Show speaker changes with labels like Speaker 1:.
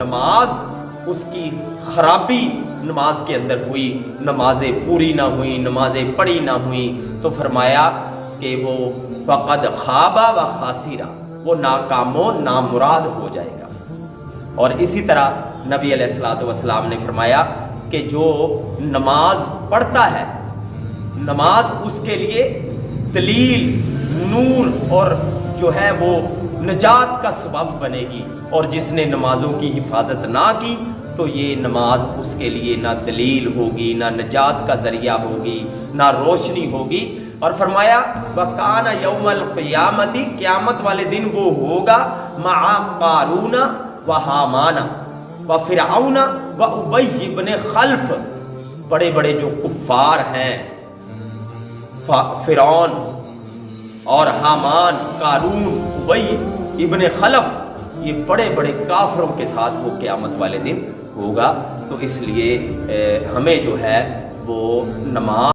Speaker 1: نماز اس کی خرابی نماز کے اندر ہوئی، نمازیں پوری نہ ہوئیں، نمازیں پڑھی نہ ہوئیں، تو فرمایا کہ وہ فقد خوابا و خاسرہ، وہ ناکام و نامراد ہو جائے گا۔ اور اسی طرح نبی علیہ الصلوۃ والسلام نے فرمایا کہ جو نماز پڑھتا ہے، نماز اس کے لیے دلیل، نور اور جو ہے وہ نجات کا سبب بنے گی، اور جس نے نمازوں کی حفاظت نہ کی تو یہ نماز اس کے لیے نہ دلیل ہوگی، نہ نجات کا ذریعہ ہوگی، نہ روشنی ہوگی۔ اور فرمایا وَكَانَ يَوْمَ الْقِيَامَةِ، قیامت والے دن وہ ہوگا مع قارون و حامان و فرعون و ابی بن خلف، بڑے بڑے جو کفار ہیں، فرعون اور حامان، قارون، ابی ابن خلف، یہ بڑے بڑے کافروں کے ساتھ وہ قیامت والے دن ہوگا۔ تو اس لیے ہمیں جو ہے وہ نماز